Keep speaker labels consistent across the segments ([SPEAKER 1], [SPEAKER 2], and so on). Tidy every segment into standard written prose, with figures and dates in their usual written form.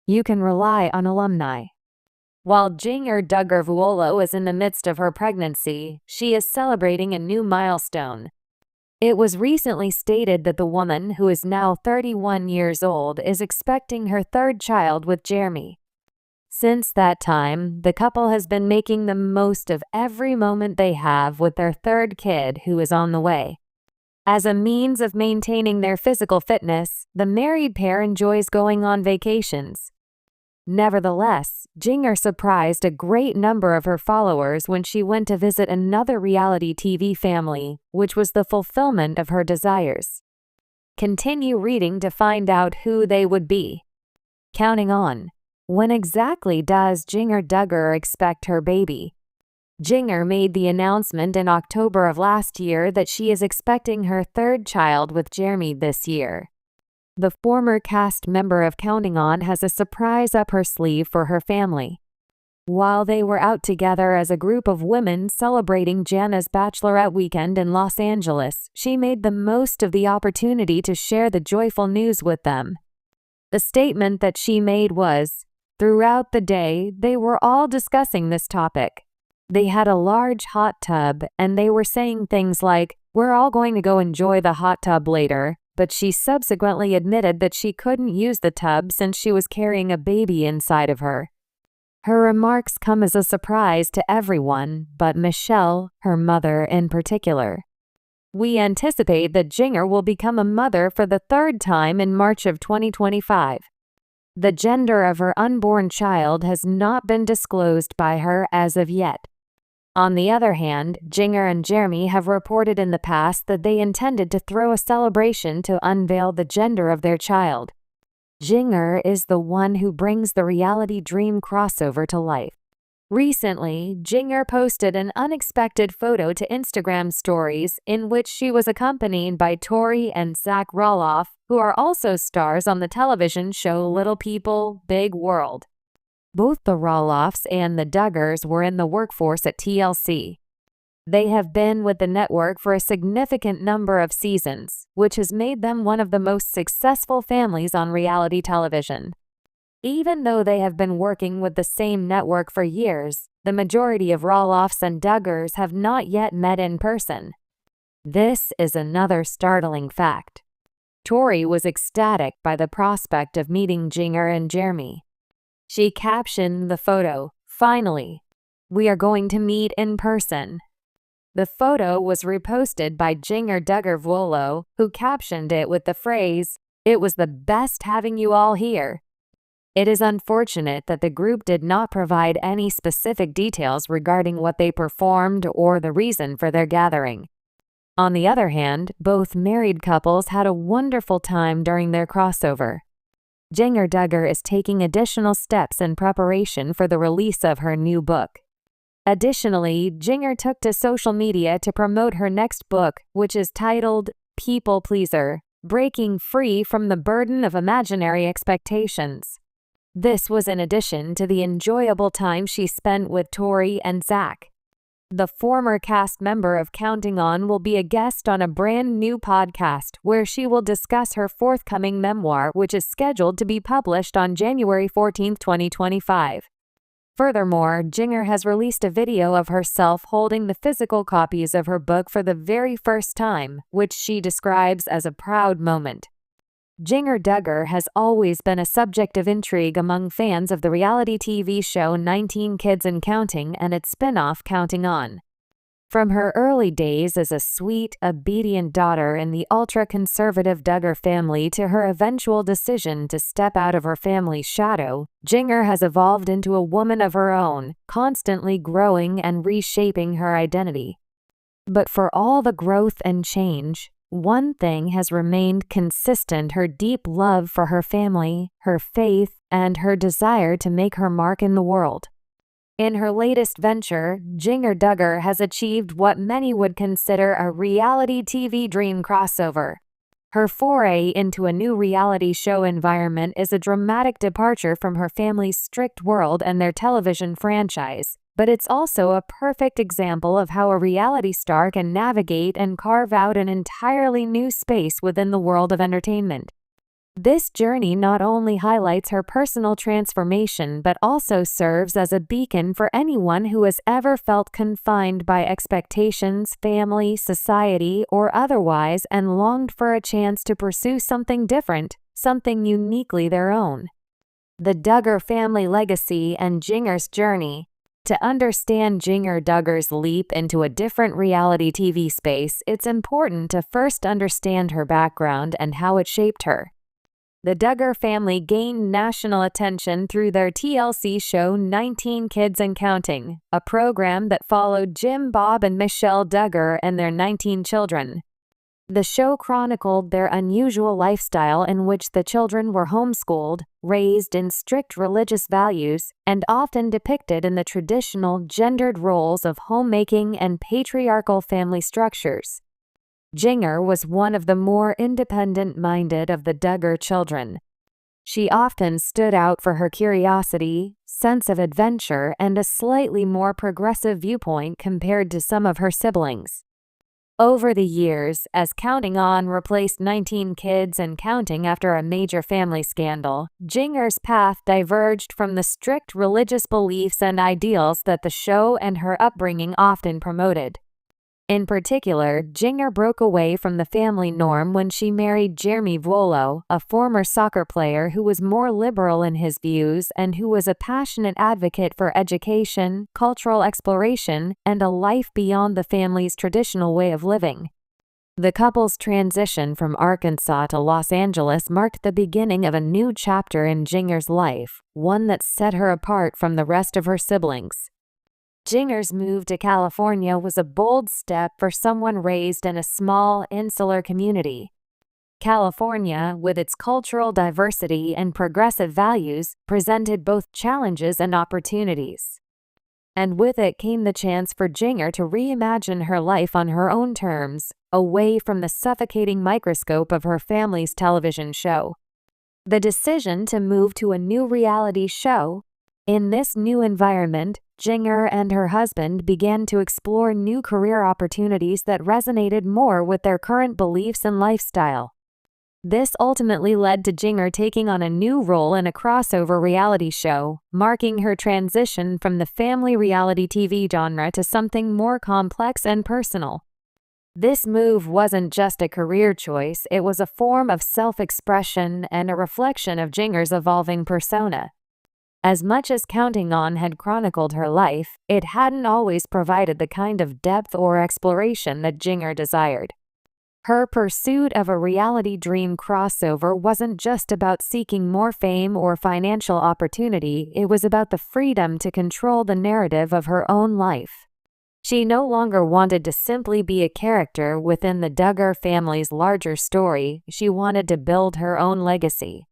[SPEAKER 1] You can rely on alumni. While Jinger Duggar is in the midst of her pregnancy, she is celebrating a new milestone. It was recently stated that the woman, who is now 31 years old, is expecting her third child with Jeremy. Since that time, the couple has been making the most of every moment they have with their third kid, who is on the way. As a means of maintaining their physical fitness, the married pair enjoys going on vacations. Nevertheless, Jinger surprised a great number of her followers when she went to visit another reality TV family, which was the fulfillment of her desires. Continue reading to find out who they would be. Counting on. When exactly does Jinger Duggar expect her baby? Jinger made the announcement in October of last year that she is expecting her third child with Jeremy this year. The former cast member of Counting On has a surprise up her sleeve for her family. While they were out together as a group of women celebrating Jana's bachelorette weekend in Los Angeles, she made the most of the opportunity to share the joyful news with them. The statement that she made was, "Throughout the day, they were all discussing this topic. They had a large hot tub, and they were saying things like, 'We're all going to go enjoy the hot tub later,' but she subsequently admitted that she couldn't use the tub since she was carrying a baby inside of her. Her remarks come as a surprise to everyone, but Michelle, her mother in particular. We anticipate that Jinger will become a mother for the third time in March of 2025. The gender of her unborn child has not been disclosed by her as of yet. On the other hand, Jinger and Jeremy have reported in the past that they intended to throw a celebration to unveil the gender of their child. Jinger is the one who brings the reality dream crossover to life. Recently, Jinger posted an unexpected photo to Instagram stories in which she was accompanied by Tori and Zach Roloff, who are also stars on the television show Little People, Big World. Both the Roloffs and the Duggars were in the workforce at TLC. They have been with the network for a significant number of seasons, which has made them one of the most successful families on reality television. Even though they have been working with the same network for years, the majority of Roloffs and Duggars have not yet met in person. This is another startling fact. Tori was ecstatic by the prospect of meeting Jinger and Jeremy. She captioned the photo, "Finally, we are going to meet in person." The photo was reposted by Jinger Duggar, who captioned it with the phrase, "It was the best having you all here." It is unfortunate that the group did not provide any specific details regarding what they performed or the reason for their gathering. On the other hand, both married couples had a wonderful time during their crossover. Jinger Duggar is taking additional steps in preparation for the release of her new book. Additionally, Jinger took to social media to promote her next book, which is titled People Pleaser: Breaking Free from the Burden of Imaginary Expectations. This was in addition to the enjoyable time she spent with Tori and Zach. The former cast member of Counting On will be a guest on a brand new podcast where she will discuss her forthcoming memoir, which is scheduled to be published on January 14, 2025. Furthermore, Jinger has released a video of herself holding the physical copies of her book for the very first time, which she describes as a proud moment. Jinger Duggar has always been a subject of intrigue among fans of the reality TV show 19 Kids and Counting and its spin-off Counting On. From her early days as a sweet, obedient daughter in the ultra-conservative Duggar family to her eventual decision to step out of her family's shadow, Jinger has evolved into a woman of her own, constantly growing and reshaping her identity. But for all the growth and change, one thing has remained consistent: her deep love for her family, her faith, and her desire to make her mark in the world. In her latest venture, Jinger Duggar has achieved what many would consider a reality TV dream crossover. Her foray into a new reality show environment is a dramatic departure from her family's strict world and their television franchise, but it's also a perfect example of how a reality star can navigate and carve out an entirely new space within the world of entertainment. This journey not only highlights her personal transformation but also serves as a beacon for anyone who has ever felt confined by expectations, family, society, or otherwise and longed for a chance to pursue something different, something uniquely their own. The Duggar family legacy and Jinger's journey. To understand Jinger Duggar's leap into a different reality TV space, it's important to first understand her background and how it shaped her. The Duggar family gained national attention through their TLC show 19 Kids and Counting, a program that followed Jim, Bob, and Michelle Duggar and their 19 children. The show chronicled their unusual lifestyle in which the children were homeschooled, raised in strict religious values, and often depicted in the traditional gendered roles of homemaking and patriarchal family structures. Jinger was one of the more independent-minded of the Duggar children. She often stood out for her curiosity, sense of adventure, and a slightly more progressive viewpoint compared to some of her siblings. Over the years, as Counting On replaced 19 Kids and Counting after a major family scandal, Jinger's path diverged from the strict religious beliefs and ideals that the show and her upbringing often promoted. In particular, Jinger broke away from the family norm when she married Jeremy Vuolo, a former soccer player who was more liberal in his views and who was a passionate advocate for education, cultural exploration, and a life beyond the family's traditional way of living. The couple's transition from Arkansas to Los Angeles marked the beginning of a new chapter in Jinger's life, one that set her apart from the rest of her siblings. Jinger's move to California was a bold step for someone raised in a small, insular community. California, with its cultural diversity and progressive values, presented both challenges and opportunities. And with it came the chance for Jinger to reimagine her life on her own terms, away from the suffocating microscope of her family's television show. The decision to move to a new reality show. In this new environment, Jinger and her husband began to explore new career opportunities that resonated more with their current beliefs and lifestyle. This ultimately led to Jinger taking on a new role in a crossover reality show, marking her transition from the family reality TV genre to something more complex and personal. This move wasn't just a career choice, it was a form of self-expression and a reflection of Jinger's evolving persona. As much as Counting On had chronicled her life, it hadn't always provided the kind of depth or exploration that Jinger desired. Her pursuit of a reality dream crossover wasn't just about seeking more fame or financial opportunity, it was about the freedom to control the narrative of her own life. She no longer wanted to simply be a character within the Duggar family's larger story, she wanted to build her own legacy.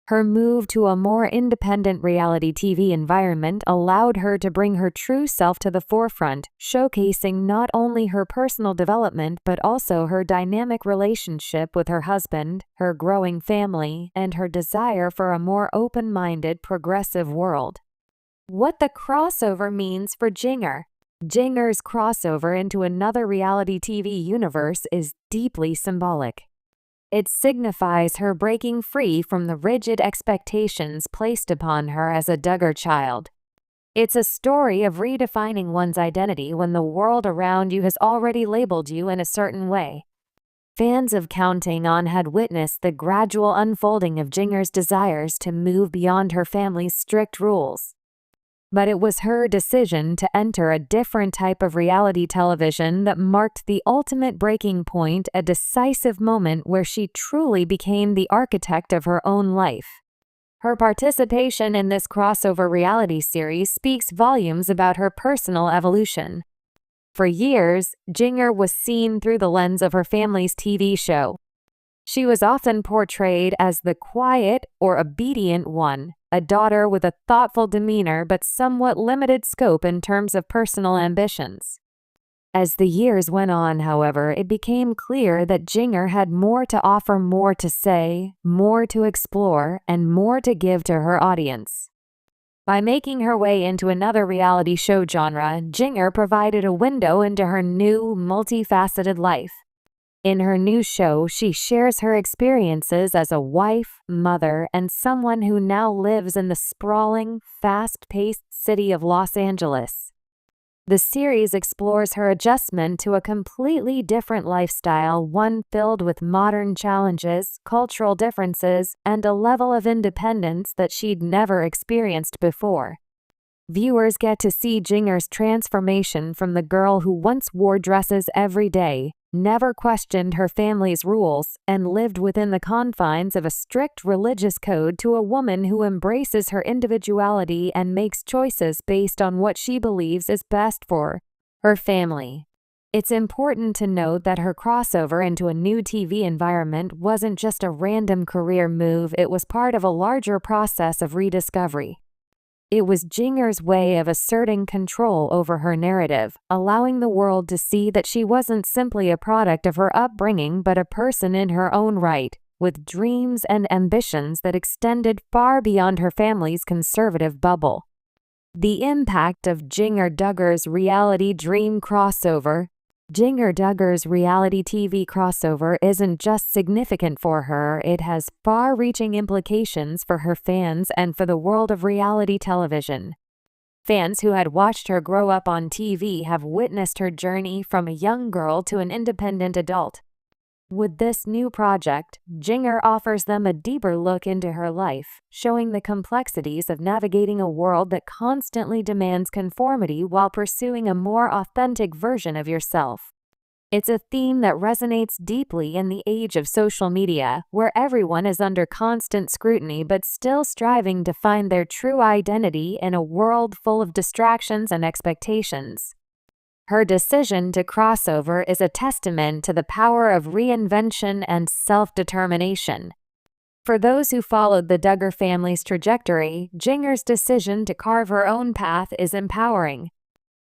[SPEAKER 1] Her move to a more independent reality TV environment allowed her to bring her true self to the forefront, showcasing not only her personal development but also her dynamic relationship with her husband, her growing family, and her desire for a more open-minded, progressive world. What the crossover means for Jinger. Jinger's crossover into another reality TV universe is deeply symbolic. It signifies her breaking free from the rigid expectations placed upon her as a Duggar child. It's a story of redefining one's identity when the world around you has already labeled you in a certain way. Fans of Counting On had witnessed the gradual unfolding of Jinger's desires to move beyond her family's strict rules. But it was her decision to enter a different type of reality television that marked the ultimate breaking point, a decisive moment where she truly became the architect of her own life. Her participation in this crossover reality series speaks volumes about her personal evolution. For years, Jinger was seen through the lens of her family's TV show. She was often portrayed as the quiet or obedient one, a daughter with a thoughtful demeanor but somewhat limited scope in terms of personal ambitions. As the years went on, however, it became clear that Jinger had more to offer, more to say, more to explore, and more to give to her audience. By making her way into another reality show genre, Jinger provided a window into her new, multifaceted life. In her new show, she shares her experiences as a wife, mother, and someone who now lives in the sprawling, fast-paced city of Los Angeles. The series explores her adjustment to a completely different lifestyle, one filled with modern challenges, cultural differences, and a level of independence that she'd never experienced before. Viewers get to see Jingers' transformation from the girl who once wore dresses every day, never questioned her family's rules, and lived within the confines of a strict religious code, to a woman who embraces her individuality and makes choices based on what she believes is best for her family. It's important to note that her crossover into a new TV environment wasn't just a random career move, it was part of a larger process of rediscovery. It was Jinger's way of asserting control over her narrative, allowing the world to see that she wasn't simply a product of her upbringing but a person in her own right, with dreams and ambitions that extended far beyond her family's conservative bubble. The impact of Jinger Duggar's reality dream crossover. Jinger Duggar's reality TV crossover isn't just significant for her, it has far-reaching implications for her fans and for the world of reality television. Fans who had watched her grow up on TV have witnessed her journey from a young girl to an independent adult. With this new project, Jinger offers them a deeper look into her life, showing the complexities of navigating a world that constantly demands conformity while pursuing a more authentic version of yourself. It's a theme that resonates deeply in the age of social media, where everyone is under constant scrutiny but still striving to find their true identity in a world full of distractions and expectations. Her decision to cross over is a testament to the power of reinvention and self-determination. For those who followed the Duggar family's trajectory, Jinger's decision to carve her own path is empowering.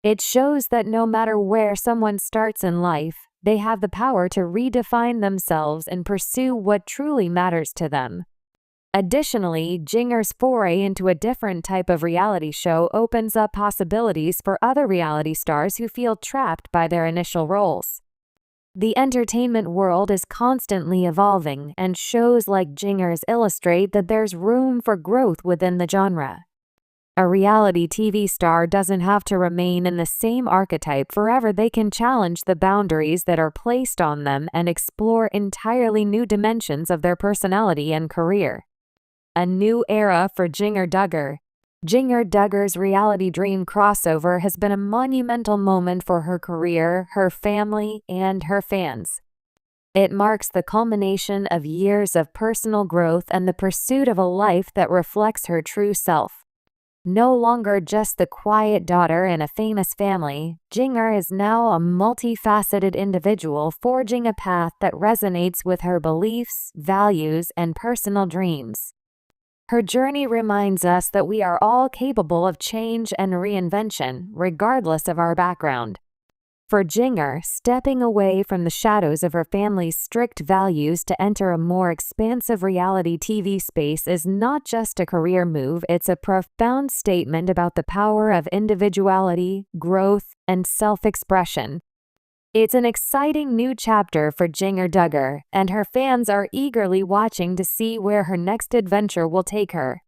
[SPEAKER 1] It shows that no matter where someone starts in life, they have the power to redefine themselves and pursue what truly matters to them. Additionally, Jinger's foray into a different type of reality show opens up possibilities for other reality stars who feel trapped by their initial roles. The entertainment world is constantly evolving, and shows like Jinger's illustrate that there's room for growth within the genre. A reality TV star doesn't have to remain in the same archetype forever. They can challenge the boundaries that are placed on them and explore entirely new dimensions of their personality and career. A new era for Jinger Duggar. Jinger Duggar's reality dream crossover has been a monumental moment for her career, her family, and her fans. It marks the culmination of years of personal growth and the pursuit of a life that reflects her true self. No longer just the quiet daughter in a famous family, Jinger is now a multifaceted individual forging a path that resonates with her beliefs, values, and personal dreams. Her journey reminds us that we are all capable of change and reinvention, regardless of our background. For Jinger, stepping away from the shadows of her family's strict values to enter a more expansive reality TV space is not just a career move, it's a profound statement about the power of individuality, growth, and self-expression. It's an exciting new chapter for Jinger Duggar, and her fans are eagerly watching to see where her next adventure will take her.